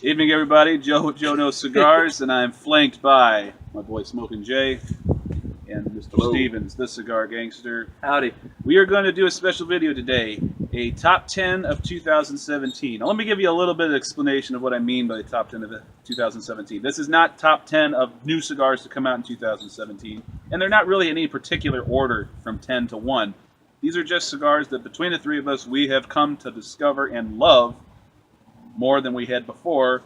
Evening, everybody. Jonose Cigars, and I'm flanked by my boy Smoking Jay and Mr. Hello. Stevens, the Cigar Gangster. Howdy. We are going to do a special video today, a top 10 of 2017. Now, let me give you a little bit of explanation of what I mean by the top 10 of 2017. This is not top 10 of new cigars to come out in 2017, and they're not really in any particular order from 10 to 1. These are just cigars that between the three of us we have come to discover and love more than we had before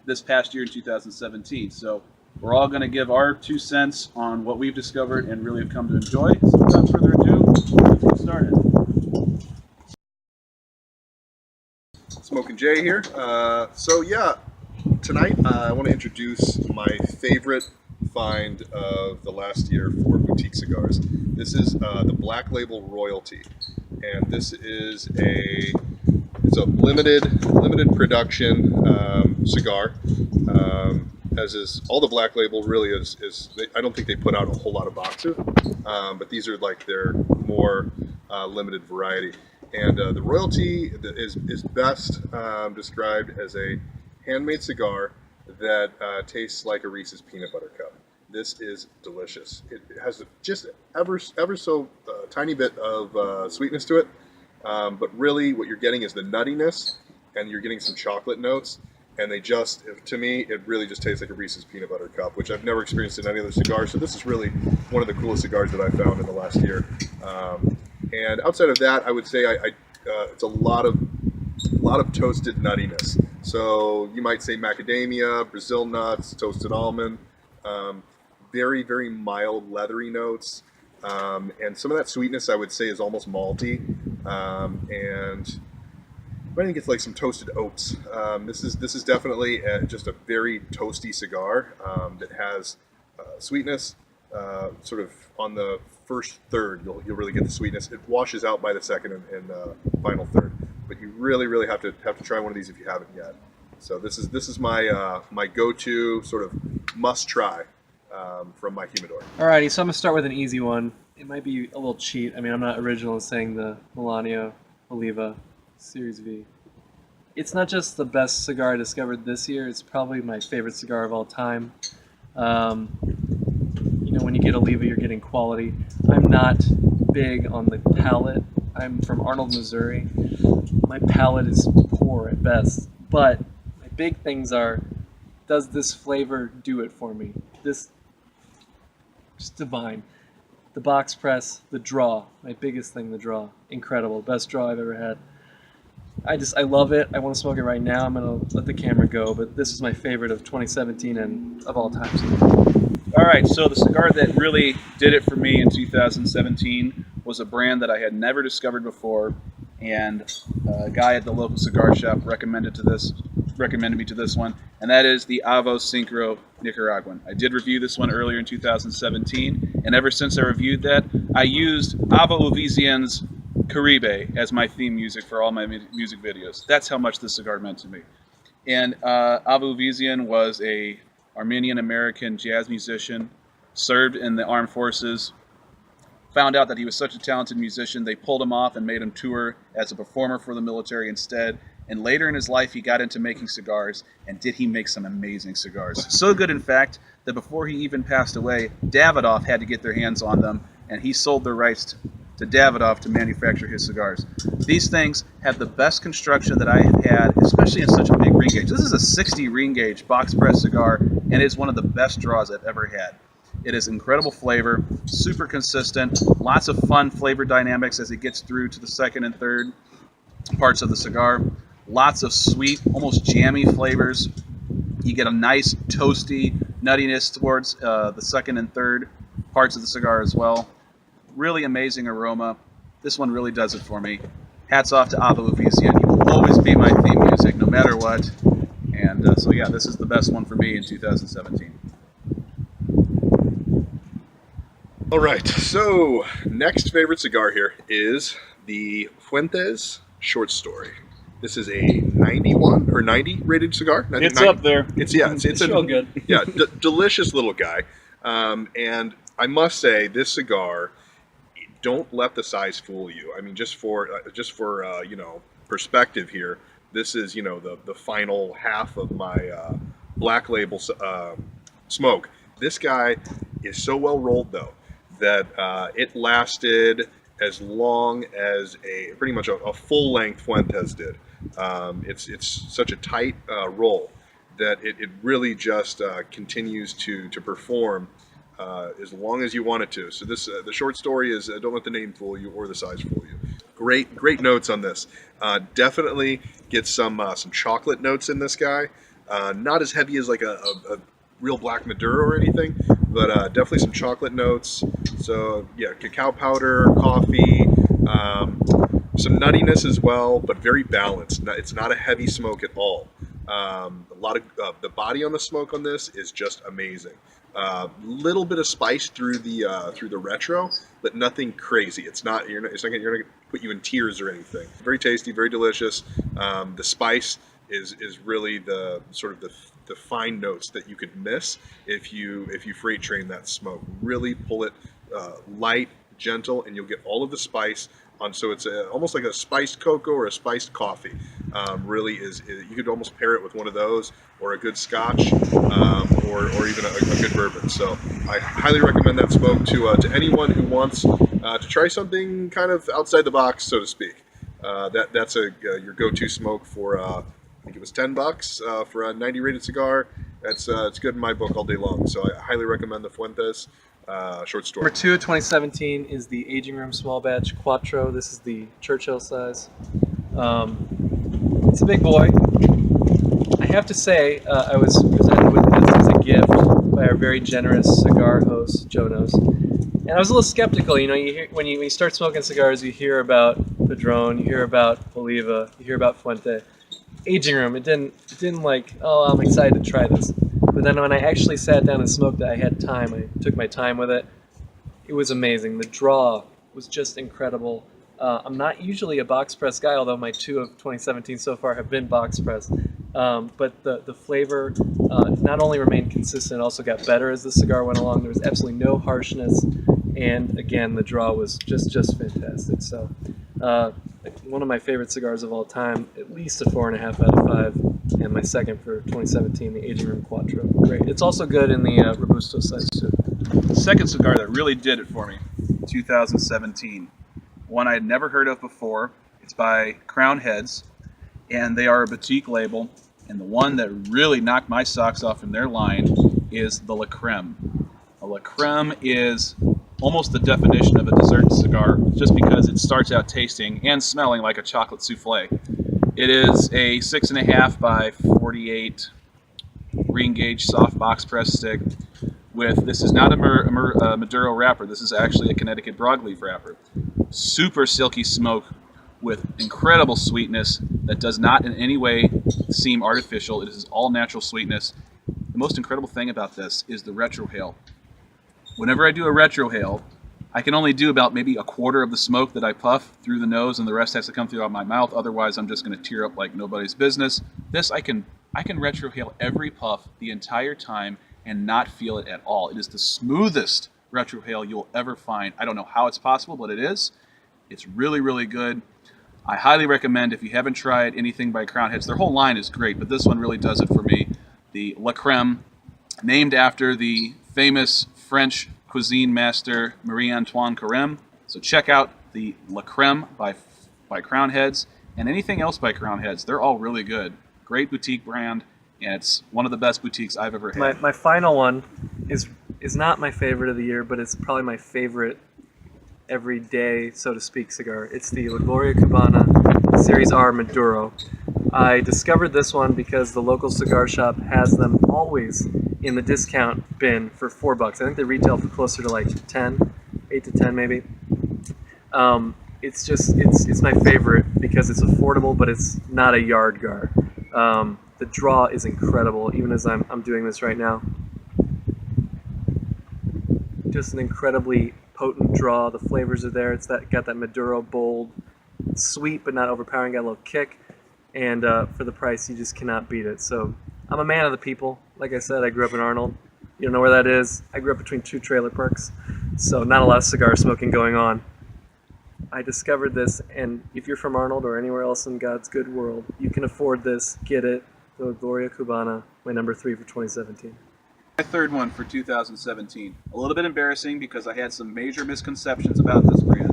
this past year in 2017. So we're all going to give our 2 cents on what we've discovered and really have come to enjoy. So without further ado, let's get started. Smoking Jay here. Tonight I want to introduce my favorite find of the last year for boutique cigars. This is the Black Label Royalty, and this is it's a limited production cigar. As is all the Black Label really is I don't think they put out a whole lot of boxes, but these are like their more limited variety. And the Royalty is best described as a handmade cigar that tastes like a Reese's peanut butter cup. This is delicious. It has just ever so tiny bit of sweetness to it, but really what you're getting is the nuttiness, and you're getting some chocolate notes. And they just, to me, it really just tastes like a Reese's peanut butter cup, which I've never experienced in any other cigar. So this is really one of the coolest cigars that I found in the last year. And outside of that, I would say it's a lot of toasted nuttiness. So you might say macadamia, Brazil nuts, toasted almond, very, very mild leathery notes. And some of that sweetness I would say is almost malty. And I think it's like some toasted oats. This is definitely just a very toasty cigar that has sweetness sort of on the first third. You'll really get the sweetness. It washes out by the second and final third. But you really have to try one of these if you haven't yet. So this is my my go-to sort of must try from my humidor. Alrighty, so I'm gonna start with an easy one. It might be a little cheat. I mean, I'm not original in saying the Melanio Oliva Series V. It's not just the best cigar I discovered this year, it's probably my favorite cigar of all time. You know, when you get Oliva, you're getting quality. I'm not big on the palate. I'm from Arnold, Missouri. My palate is poor at best, but my big things are, does this flavor do it for me? This, just divine. The box press, the draw, my biggest thing, the draw. Incredible, best draw I've ever had. I love it. I want to smoke it right now. I'm going to let the camera go, but this is my favorite of 2017 and of all time. All right, so the cigar that really did it for me in 2017 was a brand that I had never discovered before, and a guy at the local cigar shop recommended me to this one, and that is the Syncro Nicaraguan. I did review this one earlier in 2017, and ever since I reviewed that, I used Ava Uvizian's Careme as my theme music for all my music videos. That's how much this cigar meant to me. And Ava Uvizian was a Armenian-American jazz musician, served in the armed forces, found out that he was such a talented musician, they pulled him off and made him tour as a performer for the military instead. And later in his life, he got into making cigars, and did he make some amazing cigars. So good, in fact, that before he even passed away, Davidoff had to get their hands on them, and he sold their rights to Davidoff to manufacture his cigars. These things have the best construction that I have had, especially in such a big ring gauge. This is a 60 ring gauge box press cigar, and it's one of the best draws I've ever had. It is incredible flavor, super consistent, lots of fun flavor dynamics as it gets through to the second and third parts of the cigar. Lots of sweet, almost jammy flavors. You get a nice toasty nuttiness towards the second and third parts of the cigar as well. Really amazing aroma. This one really does it for me. Hats off to Ava Uvizian. He will always be my theme music, no matter what. And so yeah, this is the best one for me in 2017. All right, so next favorite cigar here is the Fuente's Short Story. This is a 91 or 90 rated cigar. It's up there. It's real good. Yeah, delicious little guy. And I must say, this cigar, don't let the size fool you. I mean, just for you know, perspective here, this is, you know, the final half of my Black Label smoke. This guy is so well rolled though that it lasted as long as pretty much a full length Fuentes did. It's such a tight roll that it really just continues to perform as long as you want it to. So this the short story is don't let the name fool you or the size fool you. Great notes on this. Definitely get some chocolate notes in this guy. Not as heavy as like a real black Maduro or anything, but definitely some chocolate notes. So yeah, cacao powder, coffee, some nuttiness as well, but very balanced. It's not a heavy smoke at all. A lot of the body on the smoke on this is just amazing. Little bit of spice through the retro, but nothing crazy. It's not you're not gonna put you in tears or anything. Very tasty, very delicious. The spice is really the sort of the fine notes that you could miss if you freight train that smoke. Really pull it light, gentle, and you'll get all of the spice on. So it's almost like a spiced cocoa or a spiced coffee. Really is you could almost pair it with one of those or a good scotch or even a good bourbon. So I highly recommend that smoke to anyone who wants to try something kind of outside the box, so to speak. That's your go-to smoke for I think it was $10 for a 90 rated cigar. It's good in my book all day long. So I highly recommend the Fuentes short story. Number 2 of 2017 is the Aging Room Small Batch Quattro. This is the Churchill size. It's a big boy. I have to say, I was presented with this as a gift by our very generous cigar host, Jonose. And I was a little skeptical. You know, you hear, when you start smoking cigars, you hear about Padron, you hear about Oliva, you hear about Fuente. Aging Room, it didn't like, oh, I'm excited to try this. But then when I actually sat down and smoked it, I had time. I took my time with it. It was amazing. The draw was just incredible. I'm not usually a box press guy, although my 2 of 2017 so far have been box press. But the flavor not only remained consistent, it also got better as the cigar went along. There was absolutely no harshness, and again, the draw was just fantastic. So one of my favorite cigars of all time, at least a 4.5 out of 5, and my second for 2017, the Aging Room Quattro. Great. It's also good in the Robusto size too. The second cigar that really did it for me, 2017. One I had never heard of before. It's by Crown Heads, and they are a boutique label. And the one that really knocked my socks off in their line is the La Creme. A La Creme is almost the definition of a dessert cigar, just because it starts out tasting and smelling like a chocolate souffle. It is a 6.5 by 48 ring gauge soft box press stick. This is not a Maduro wrapper. This is actually a Connecticut broadleaf wrapper. Super silky smoke with incredible sweetness that does not in any way seem artificial. It is all natural sweetness. The most incredible thing about this is the retrohale. Whenever I do a retrohale, I can only do about maybe a quarter of the smoke that I puff through the nose, and the rest has to come through my mouth. Otherwise, I'm just going to tear up like nobody's business. This, I can retrohale every puff the entire time and not feel it at all. It is the smoothest retrohale you'll ever find. I don't know how it's possible, but it is. It's really, really good. I highly recommend, if you haven't tried anything by Crown Heads, their whole line is great, but this one really does it for me. The La Creme, named after the famous French cuisine master Marie-Antoine Careme. So check out the La Creme by Crown Heads, and anything else by Crown Heads. They're all really good. Great boutique brand, and it's one of the best boutiques I've ever had. My final one is not my favorite of the year, but it's probably my favorite everyday, so to speak, cigar. It's the La Gloria Cubana Series R Maduro. I discovered this one because the local cigar shop has them always in the discount bin for $4. I think they retail for closer to like 10, 8 to 10 maybe. It's my favorite because it's affordable, but it's not a yard gar. The draw is incredible, even as I'm doing this right now. Just an incredibly potent draw. The flavors are there. It's got that Maduro bold, sweet but not overpowering. Got a little kick, and for the price, you just cannot beat it. So I'm a man of the people. Like I said, I grew up in Arnold. You don't know where that is? I grew up between 2 trailer parks, so not a lot of cigar smoking going on. I discovered this, and if you're from Arnold or anywhere else in God's good world, you can afford this. Get it. The Gloria Cubana, my number 3 for 2017. My third one for 2017. A little bit embarrassing because I had some major misconceptions about this brand.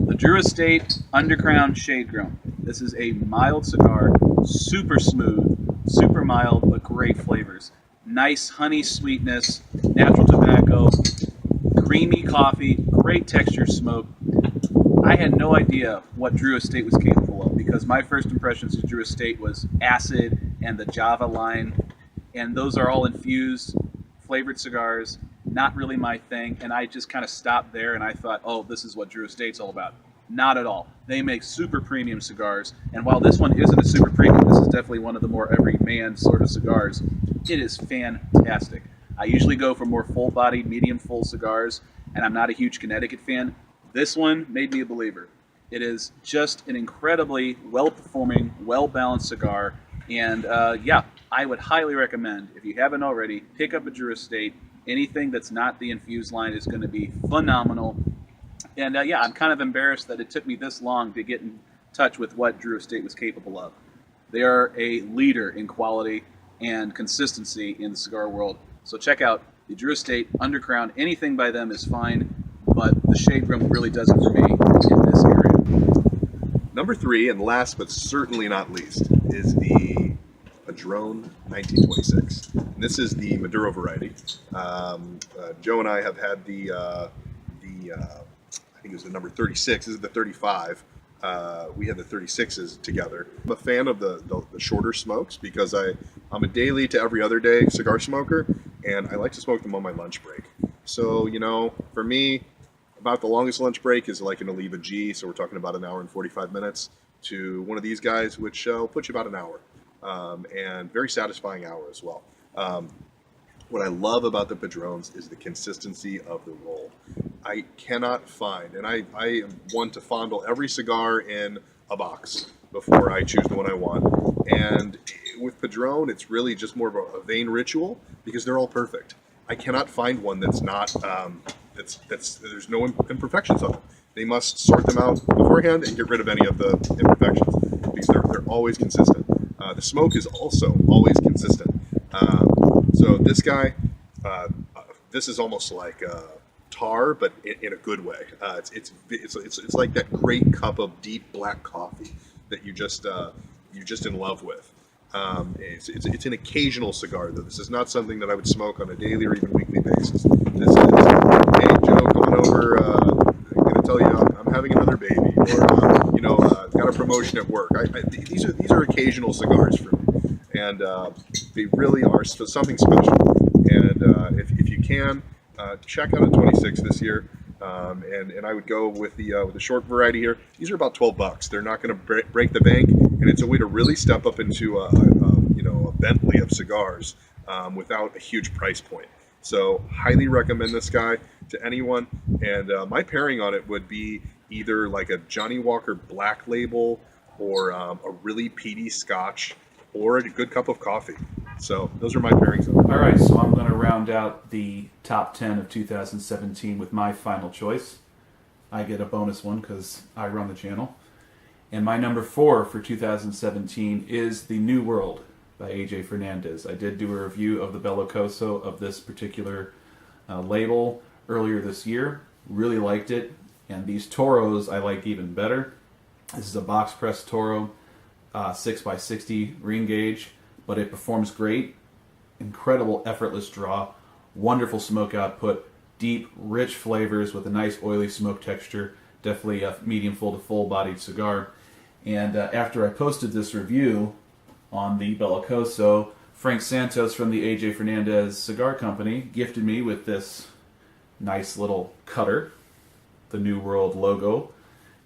The Drew Estate Undercrown Shade Grown. This is a mild cigar, super smooth, super mild, but great flavors. Nice honey sweetness, natural tobacco, creamy coffee, great texture smoke. I had no idea what Drew Estate was capable of because my first impressions of Drew Estate was acid and the Java line, and those are all infused flavored cigars, not really my thing, and I just kind of stopped there and I thought, oh, this is what Drew Estate's all about. Not at all. They make super premium cigars, and while this one isn't a super premium, this is definitely one of the more everyman sort of cigars. It is fantastic. I usually go for more full-bodied, medium-full cigars, and I'm not a huge Connecticut fan. This one made me a believer. It is just an incredibly well-performing, well-balanced cigar, and yeah, I would highly recommend, if you haven't already, pick up a Drew Estate. Anything that's not the infused line is going to be phenomenal. And yeah, I'm kind of embarrassed that it took me this long to get in touch with what Drew Estate was capable of. They are a leader in quality and consistency in the cigar world. So check out the Drew Estate Undercrown. Anything by them is fine, but the Shade Room really does it for me in this area. Number 3, and last but certainly not least, is the Padron 1926. And this is the Maduro variety. Joe and I have had I think it was the number 36. This is the 35. We had the 36s together. I'm a fan of the shorter smokes because I'm a daily to every other day cigar smoker, and I like to smoke them on my lunch break. So, you know, for me, about the longest lunch break is like an Oliva G, so we're talking about an hour and 45 minutes, to one of these guys, which will put you about an hour, and very satisfying hour as well. What I love about the Padrones is the consistency of the roll. I cannot find, and I am one to fondle every cigar in a box before I choose the one I want. And with Padron, it's really just more of a vain ritual because they're all perfect. I cannot find one that's not, there's no imperfections on them. They must sort them out beforehand and get rid of any of the imperfections because they're always consistent. The smoke is also always consistent. So this guy, this is almost like tar, but in a good way. It's like that great cup of deep black coffee that you're just in love with. It's an occasional cigar, though. This is not something that I would smoke on a daily or even weekly basis. This is, hey Joe, coming over. I'm gonna tell you I'm having another baby, or got a promotion at work. These are occasional cigars for me, and they really are something special. And if you can. Check out a 26 this year, and I would go with the short variety here. These are about $12. They're not going to break the bank, and it's a way to really step up into a Bentley of cigars without a huge price point. So highly recommend this guy to anyone. And my pairing on it would be either like a Johnny Walker Black Label or a really peaty Scotch or a good cup of coffee. So those are my pairings. All right, so I'm going to round out the top 10 of 2017 with my final choice. I get a bonus one because I run the channel. And my number 4 for 2017 is The New World by AJ Fernandez. I did do a review of the Bellicoso of this particular label earlier this year. Really liked it. And these Toros I like even better. This is a box press Toro, 6x60 ring gauge. But it performs great, incredible effortless draw, wonderful smoke output, deep, rich flavors with a nice oily smoke texture, definitely a medium full to full bodied cigar. And after I posted this review on the Bellicoso, Frank Santos from the AJ Fernandez Cigar Company gifted me with this nice little cutter, the New World logo.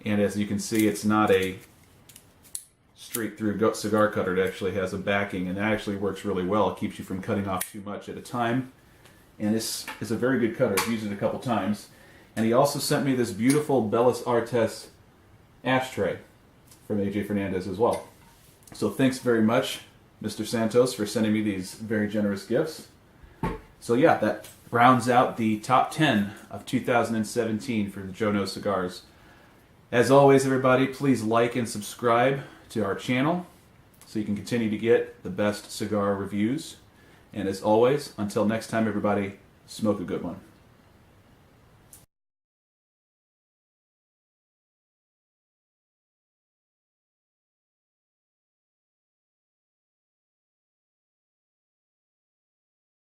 And as you can see, it's not a straight through cigar cutter. It actually has a backing, and that actually works really well. It keeps you from cutting off too much at a time, and this is a very good cutter. I've used it a couple times. And he also sent me this beautiful Bellas Artes ashtray from AJ Fernandez as well. So thanks very much, Mr. Santos, for sending me these very generous gifts. So yeah, that rounds out the top 10 of 2017 for the Jonose Cigars. As always, everybody, please like and subscribe to our channel so you can continue to get the best cigar reviews. And as always, until next time, everybody, smoke a good one.